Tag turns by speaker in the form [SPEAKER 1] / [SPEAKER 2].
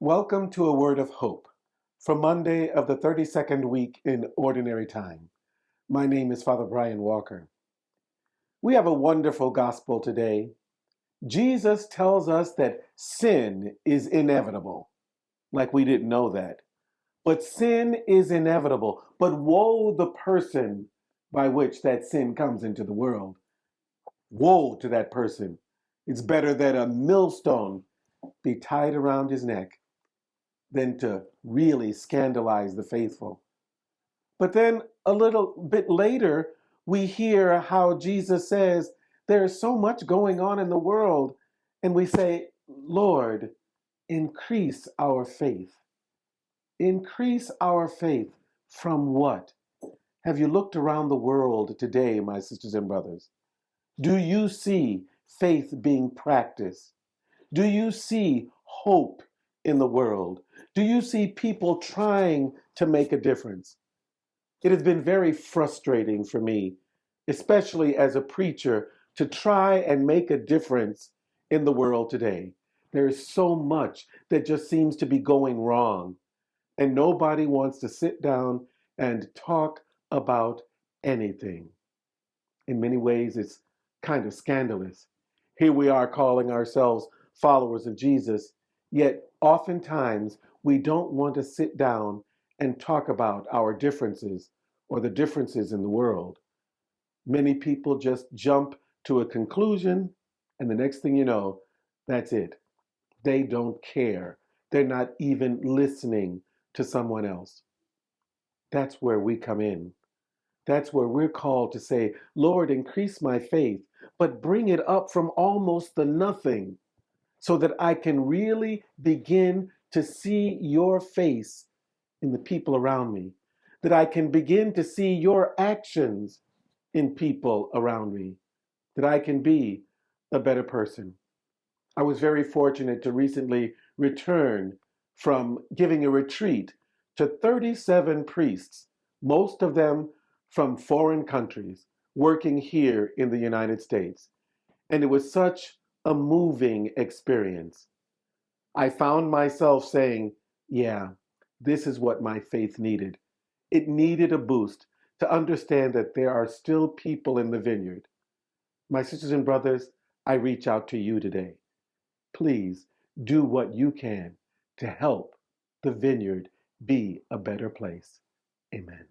[SPEAKER 1] Welcome to a word of hope for Monday of the 32nd week in Ordinary Time. My name is Father Brian Walker. We have a wonderful gospel today. Jesus tells us that sin is inevitable, like we didn't know that. But sin is inevitable. But woe the person by which that sin comes into the world. Woe to that person. It's better that a millstone be tied around his neck than to really scandalize the faithful. But then a little bit later, we hear how Jesus says, there's so much going on in the world. And we say, Lord, increase our faith. Increase our faith from what? Have you looked around the world today, my sisters and brothers? Do you see faith being practiced? Do you see hope in the world? Do you see people trying to make a difference? It has been very frustrating for me, especially as a preacher, to try and make a difference in the world today. There is so much that just seems to be going wrong, and nobody wants to sit down and talk about anything. In many ways, it's kind of scandalous. Here we are calling ourselves followers of Jesus, yet oftentimes we don't want to sit down and talk about our differences or the differences in the world. Many people just jump to a conclusion, and the next thing you know, that's it. They don't care. They're not even listening to someone else. That's where we come in. That's where we're called to say, Lord, increase my faith, but bring it up from almost the nothing so that I can really begin to see your face in the people around me, that I can begin to see your actions in people around me, that I can be a better person. I was very fortunate to recently return from giving a retreat to 37 priests, most of them from foreign countries, working here in the United States. And it was such a moving experience. I found myself saying, yeah, this is what my faith needed. It needed a boost to understand that there are still people in the vineyard. My sisters and brothers, I reach out to you today. Please do what you can to help the vineyard be a better place. Amen.